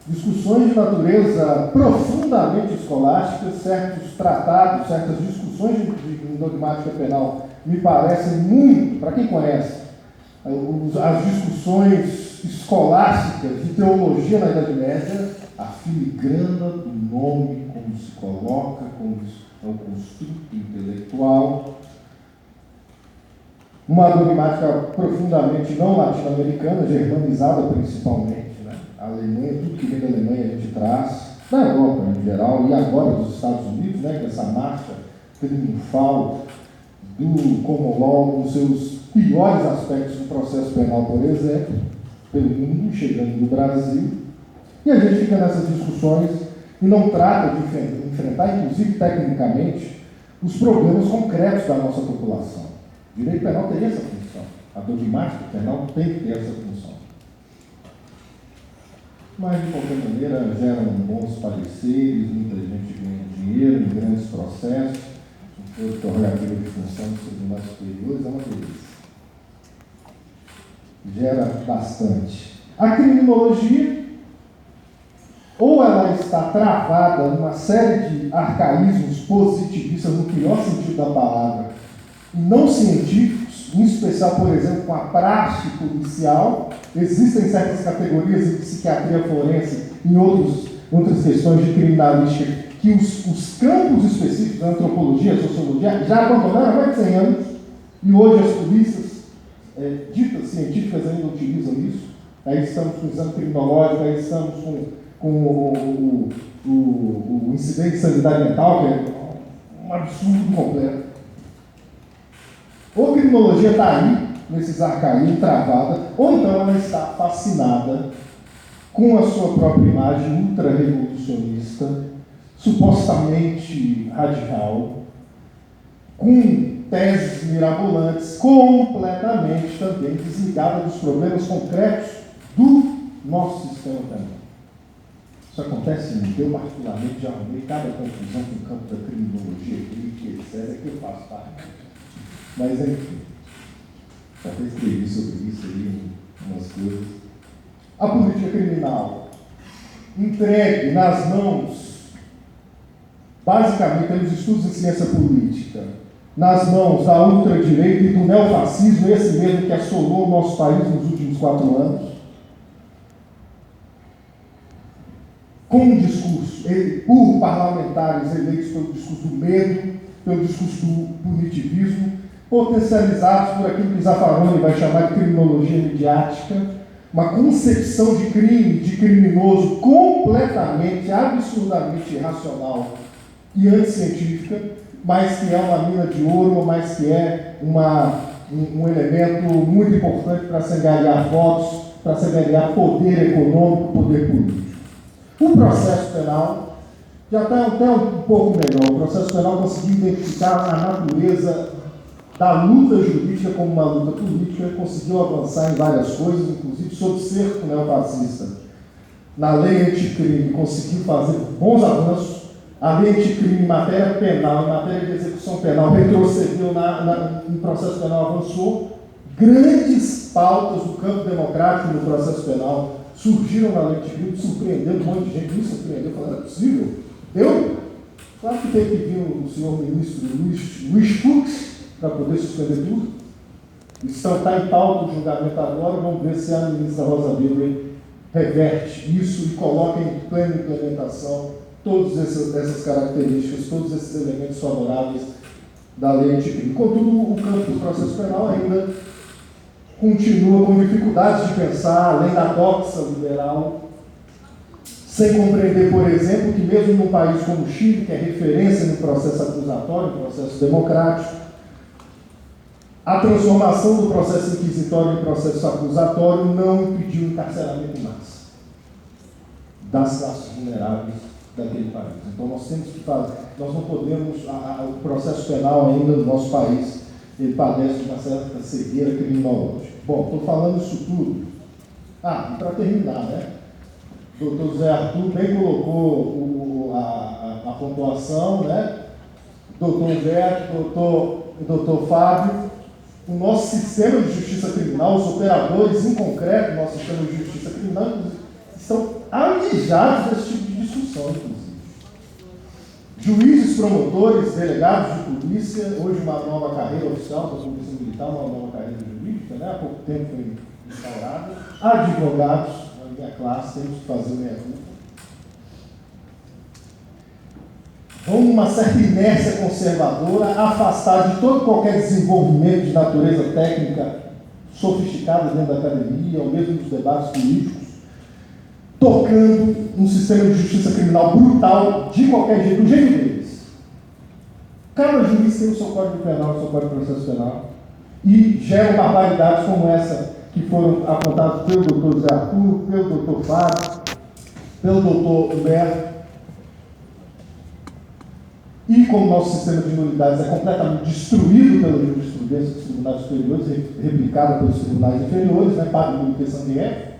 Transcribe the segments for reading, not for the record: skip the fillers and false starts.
discussões de natureza profundamente escolástica, certos tratados, certas discussões de dogmática penal me parecem muito, para quem conhece, as discussões escolásticas de teologia na Idade Média, a filigrana do nome, como se coloca, como é o construto intelectual. Uma dogmática profundamente não latino-americana, germanizada principalmente, né? A Alemanha, tudo que vem da Alemanha a gente traz, da Europa em geral, e agora dos Estados Unidos, né? Com essa marcha triunfal do common law, nos seus piores aspectos do processo penal, por exemplo, pelo mundo, chegando no Brasil. E a gente fica nessas discussões e não trata de enfrentar, inclusive tecnicamente, os problemas concretos da nossa população. O direito penal tem essa função. A dogmática penal tem que ter essa função. Mas, de qualquer maneira, geram bons pareceres, muita gente ganha dinheiro em grandes processos, em prerrogativa de função dos tribunais superiores, é uma delícia. Gera bastante. A criminologia, ou ela está travada numa série de arcaísmos positivistas, no pior sentido da palavra, e não científicos, em especial, por exemplo, com a praxe policial. Existem certas categorias de psiquiatria forense e outras questões de criminalística que os campos específicos da antropologia, sociologia, já abandonaram há mais de 100 anos, e hoje as polícias ditas científicas ainda utilizam isso. Aí estamos com o exame criminológico, aí estamos com o incidente de sanidade mental, que é um absurdo completo. Ou a criminologia está aí, nesses arcaísmos, travada, ou então ela está fascinada com a sua própria imagem ultra-revolucionista, supostamente radical, com teses mirabolantes, completamente também desligada dos problemas concretos do nosso sistema penal. Isso acontece muito. Eu, particularmente, já arrumei cada confusão com o campo da criminologia, etc., que eu faço parte. Mas, enfim, já até escrevi sobre isso aí, umas coisas. A política criminal, entregue nas mãos, basicamente, pelos estudos em ciência política, nas mãos da ultradireita e do neofascismo, esse mesmo que assolou o nosso país nos últimos 4 anos, com um discurso, por parlamentares eleitos pelo discurso do medo, pelo discurso do punitivismo, potencializados por aquilo que Zaffaroni vai chamar de criminologia midiática, uma concepção de crime, de criminoso completamente, absurdamente irracional e anticientífica, mas que é uma mina de ouro, mas que é um elemento muito importante para se angariar votos, para se angariar poder econômico, poder político. O processo penal já está até um pouco melhor. O processo penal conseguiu identificar a natureza da luta jurídica como uma luta política, conseguiu avançar em várias coisas, inclusive sob cerco neofascista. Na lei anticrime conseguiu fazer bons avanços. A lei anticrime em matéria penal, em matéria de execução penal, retrocedeu no processo penal, avançou. Grandes pautas do campo democrático no processo penal surgiram na lei anticrime, surpreendendo um monte de gente, me surpreendeu, falando, não é possível. Deu? Claro que tem que vir o senhor ministro Luiz Fux para poder suspender tudo. Está em pauta o julgamento agora, vamos ver se a ministra Rosa Weber reverte isso e coloca em plena implementação todas essas características, todos esses elementos favoráveis da lei anticrime. Contudo, o campo do processo penal ainda continua com dificuldades de pensar, além da doxa liberal, sem compreender, por exemplo, que mesmo num país como o Chile, que é referência no processo acusatório, no processo democrático, a transformação do processo inquisitório em processo acusatório não impediu o encarceramento em massa das classes vulneráveis daquele país. Então nós temos que fazer, nós não podemos, o processo penal ainda no nosso país, ele padece de uma certa cegueira criminológica. Bom, estou falando isso tudo. E para terminar, né? O doutor Zé Arthur bem colocou a pontuação, né? Doutor Humberto, doutor Fábio. O nosso sistema de justiça criminal, os operadores em concreto do nosso sistema de justiça criminal, estão alijados desse tipo de discussão, inclusive. Juízes, promotores, delegados de polícia, hoje uma nova carreira oficial da Polícia Militar, uma nova carreira jurídica, né? Há pouco tempo foi instaurada. Advogados, na minha classe, temos que fazer minha culpa. Vão uma certa inércia conservadora, afastar de todo qualquer desenvolvimento de natureza técnica sofisticada dentro da academia, ou mesmo dos debates políticos, tocando um sistema de justiça criminal brutal, de qualquer jeito, do jeito deles. Cada juiz tem o seu código penal, o seu código de processo penal, e geram barbaridades como essa, que foram apontadas pelo doutor Zé Arthur, pelo doutor Fábio, pelo doutor Humberto. E como nosso sistema de nulidades é completamente destruído pela jurisprudência dos tribunais superiores, replicada pelos tribunais inferiores, né, para a questão de F.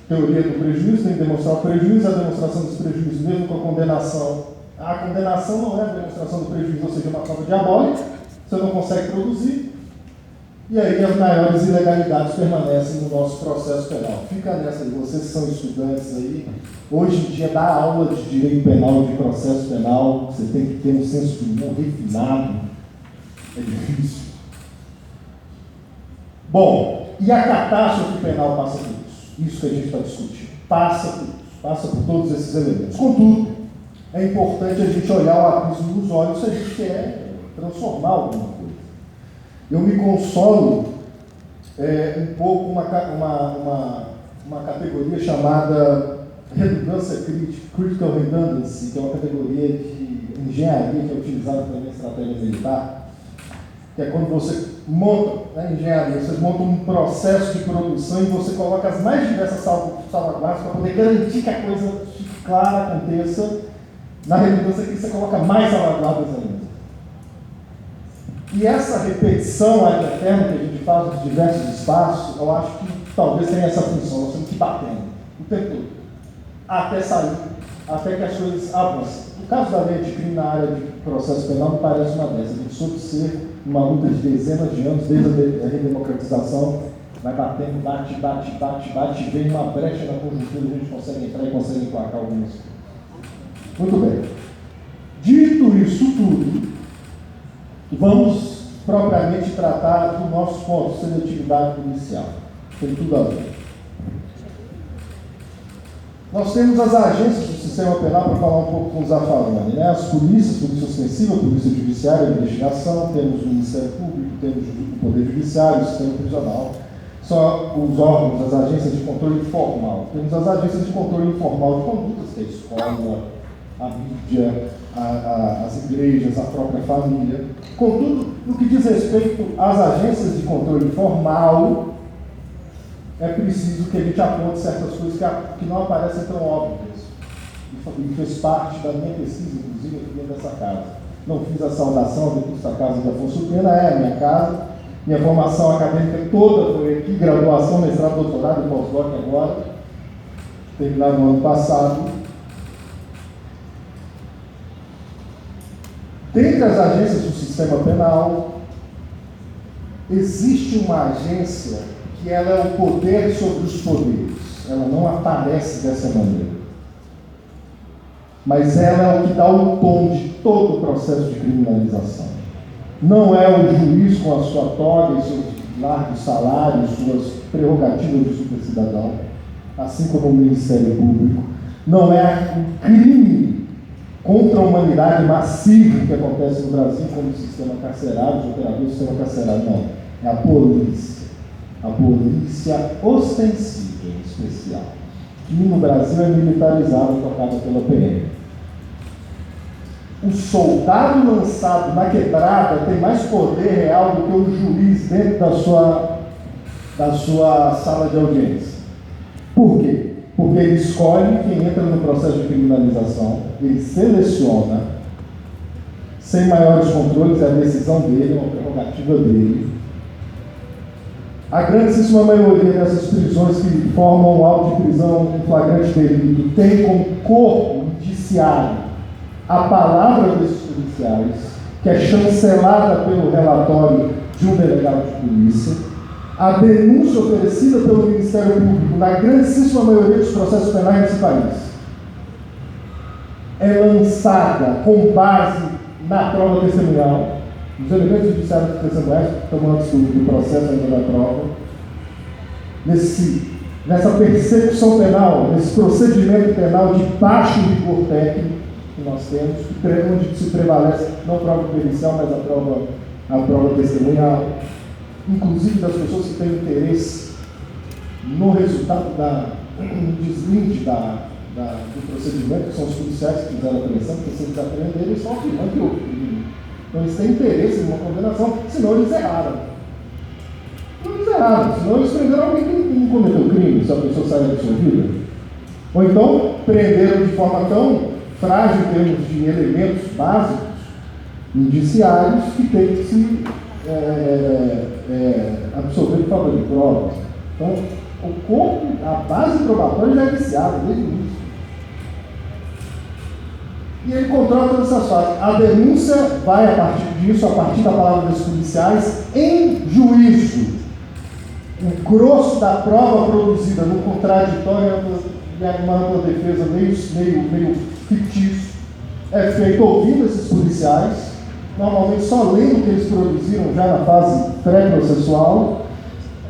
Teoria do prejuízo, tem que demonstrar o prejuízo, a demonstração dos prejuízos, mesmo com a condenação. A condenação não é a demonstração do prejuízo, ou seja, uma prova diabólica, você não consegue produzir, e aí as maiores ilegalidades permanecem no nosso processo penal. Fica nessa aí, vocês que são estudantes aí, hoje em dia dar aula de direito penal, de processo penal, você tem que ter um senso de humor refinado, é difícil. Bom, e a catástrofe penal passa por isso que a gente está discutindo, passa por isso, passa por todos esses elementos. Contudo, é importante a gente olhar o abismo nos olhos se a gente quer transformar alguma coisa. Eu me consolo um pouco uma categoria chamada redundância crítica, critical redundancy, que é uma categoria de engenharia que é utilizada também em estratégia militar, que é quando você monta, na engenharia, você monta um processo de produção e você coloca as mais diversas salvaguardas para poder garantir que a coisa clara aconteça. Na redundância aqui você coloca mais salvaguardas ainda. E essa repetição ad eterna que a gente faz nos diversos espaços, eu acho que talvez tenha essa função, nós temos que ir batendo o tempo todo, até sair, até que as coisas avancem. No caso da lei de crime na área de processo penal, me parece uma dessas. A gente soube ser uma luta de dezenas de anos, desde a redemocratização, vai batendo, bate, vem uma brecha na conjuntura, a gente consegue entrar e consegue emplacar algumas coisas. Muito bem. Dito isso tudo, vamos propriamente tratar do nosso ponto, seletividade policial. Tem tudo a ver. Nós temos as agências do sistema penal para falar um pouco com os Zaffaroni, né? As polícias, polícia ostensiva, polícia judiciária, investigação, temos o Ministério Público, temos o Poder Judiciário, o sistema prisional. São os órgãos, as agências de controle formal. Temos as agências de controle informal de condutas, que é a escola, a mídia, as igrejas, a própria família. Contudo, no que diz respeito às agências de controle formal, é preciso que a gente aponte certas coisas que não aparecem tão óbvias. E fez parte da minha pesquisa, inclusive, aqui dentro dessa casa. Não fiz a saudação do curso da Casa de Afonso Pena, é a minha casa. Minha formação acadêmica toda foi aqui, graduação, mestrado, doutorado e pós-doc agora, terminado no ano passado. Dentre as agências do sistema penal, existe uma agência que ela é o poder sobre os poderes. Ela não aparece dessa maneira. Mas ela é o que dá o tom de todo o processo de criminalização. Não é o juiz com a sua toga e seus largos salários, suas prerrogativas de supercidadão, assim como o Ministério Público. Não é o crime contra a humanidade massivo que acontece no Brasil, como o sistema carcerário, os operadores do sistema carcerário. Não. É a polícia. A polícia ostensiva, em especial, que no Brasil é militarizada, tocada pela PM. O soldado lançado na quebrada tem mais poder real do que o juiz dentro da sua sala de audiência. Por quê? Porque ele escolhe quem entra no processo de criminalização, ele seleciona, sem maiores controles, é a decisão dele, é uma prerrogativa dele. A grandíssima maioria dessas prisões que formam o auto de prisão em flagrante delito tem como corpo judiciário a palavra desses policiais, que é chancelada pelo relatório de um delegado de polícia, A denúncia oferecida pelo Ministério Público na grandíssima maioria dos processos penais nesse país é lançada com base na prova testemunhal, os elementos judiciários testemunhais que estão antes do processo ainda da prova, nessa persecução penal, nesse procedimento penal de baixo rigor técnico que nós temos, onde se prevalece não a prova pericial, mas a prova testemunhal, inclusive das pessoas que têm interesse no resultado do deslinde do procedimento, que são os policiais que fizeram a apreensão, porque se eles aprenderem, eles estão afirmando que houve crime. Então eles têm interesse em uma condenação, senão eles erraram. Senão eles prenderam alguém que não cometeu crime, se a pessoa sai absolvida. Ou então prenderam de forma tão frágil em termos de elementos básicos, indiciários, que tem que se absorver de falta de provas. Então, o corpo, a base probatória já é viciada desde o início. E ele controla todas essas fases. A denúncia vai, a partir disso, a partir da palavra dos policiais, em juízo. O grosso da prova produzida no contraditório e uma defesa meio fictício é feito ouvindo esses policiais, normalmente só lendo o que eles produziram já na fase pré-processual.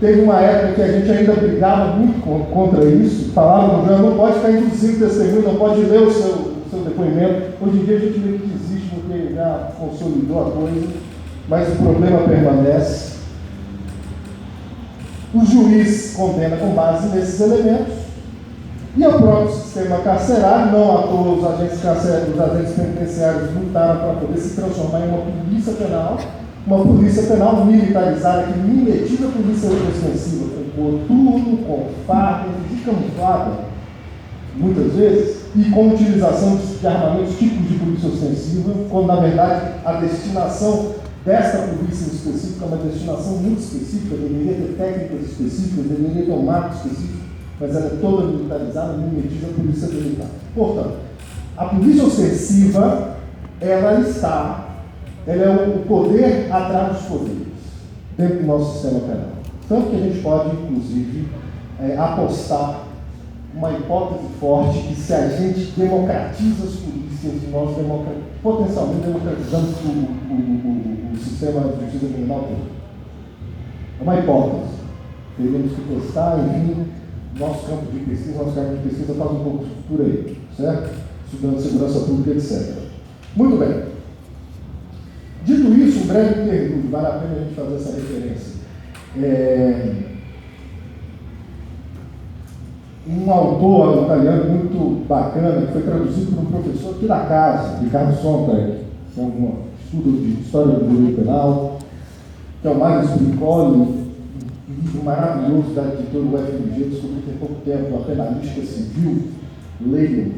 Teve uma época que a gente ainda brigava muito contra isso, falava no jornal, não pode ficar induzindo testemunho, não pode ler o seu depoimento. Hoje em dia a gente meio que desiste porque já consolidou a coisa, mas o problema permanece. O juiz condena com base nesses elementos e o próprio sistema carcerário, não à toa os agentes penitenciários lutaram para poder se transformar em uma polícia penal militarizada que mimetiza a polícia ostensiva, com coturno, com farda, de camuflada, muitas vezes, e com utilização de armamentos tipos de polícia ostensiva, quando na verdade a destinação desta polícia específica é uma destinação muito específica, deveria ter técnicas específicas, deveria ter um marco específico, mas ela é toda militarizada, mimetiza a polícia militar. Portanto, a polícia ostensiva, ela é o poder atrás dos poderes, dentro do nosso sistema penal. Tanto que a gente pode, inclusive, apostar uma hipótese forte que se a gente democratiza as polícias, nós potencialmente democratizamos o sistema de justiça criminal todo. É uma hipótese. Teremos que testar, enfim, nosso campo de pesquisa faz um pouco por aí, certo? Estudando segurança pública, etc. Muito bem. Dito isso, um breve interlúdio, vale a pena a gente fazer essa referência. Um autor italiano muito bacana, que foi traduzido por um professor aqui da casa, Ricardo Sontag, que é um estudo de história do direito penal, que é o Mário Spicoli, um livro maravilhoso da editora UFMG, descobri tem pouco tempo, a penalística civil, leiam,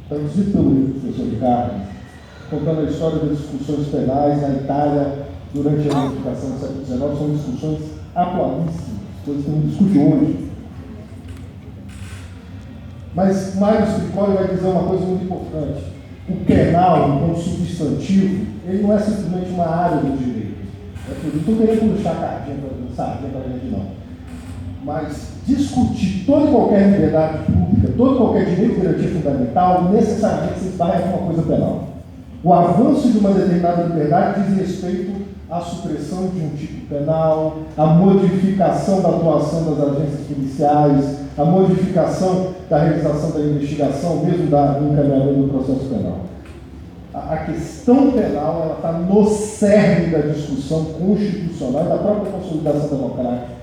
traduzido pelo livro do professor Ricardo, contando a história das discussões penais na Itália durante a unificação do século XIX, são discussões atualíssimas, coisas que não discute hoje. Mas Mário Spicoli vai dizer uma coisa muito importante. O penal, como substantivo, ele não é simplesmente uma área do direito. Não estou querendo puxar a sardinha para a gente, não. Mas discutir toda e qualquer liberdade pública, todo e qualquer direito de garantia fundamental, necessariamente se esbarra em alguma coisa penal. O avanço de uma determinada liberdade diz respeito à supressão de um tipo penal, à modificação da atuação das agências policiais, à modificação da realização da investigação, mesmo do encaminhamento do processo penal. A questão penal ela está no cerne da discussão constitucional e da própria consolidação democrática.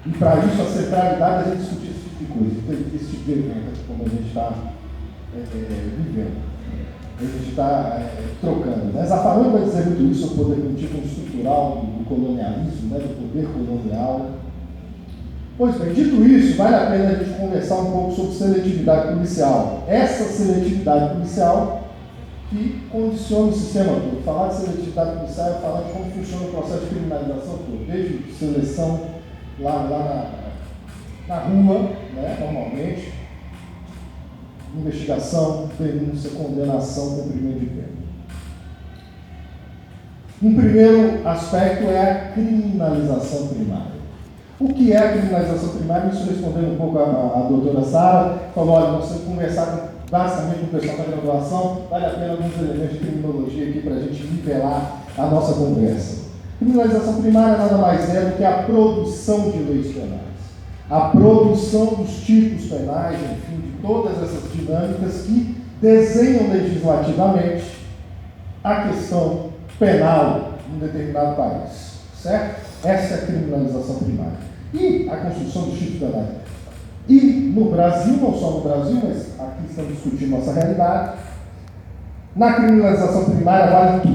E para isso a centralidade é a gente discutir esse tipo de coisa, esse tipo de evento, como a gente está vivendo. A gente está trocando. Mas Zaffaroni vai dizer muito isso sobre o poder político estrutural do colonialismo, do poder colonial. Pois bem, dito isso, vale a pena a gente conversar um pouco sobre seletividade policial. Essa seletividade policial que condiciona o sistema todo. Falar de seletividade policial é falar de como funciona o processo de criminalização todo, desde seleção lá na rua, normalmente, investigação, denúncia, condenação, cumprimento de pena. Um primeiro aspecto é a criminalização primária. O que é a criminalização primária? Isso respondendo um pouco a doutora Sara, falou, olha, nós temos que conversar basicamente com o pessoal da graduação, vale a pena alguns elementos de criminologia aqui para a gente nivelar a nossa conversa. Criminalização primária nada mais é do que a produção de leis penais. A produção dos tipos penais, enfim, de todas essas dinâmicas que desenham legislativamente a questão penal em um determinado país, certo? Essa é a criminalização primária. E a construção dos tipos penais. E no Brasil, não só no Brasil, mas aqui estamos discutindo nossa realidade, na criminalização primária vale tudo.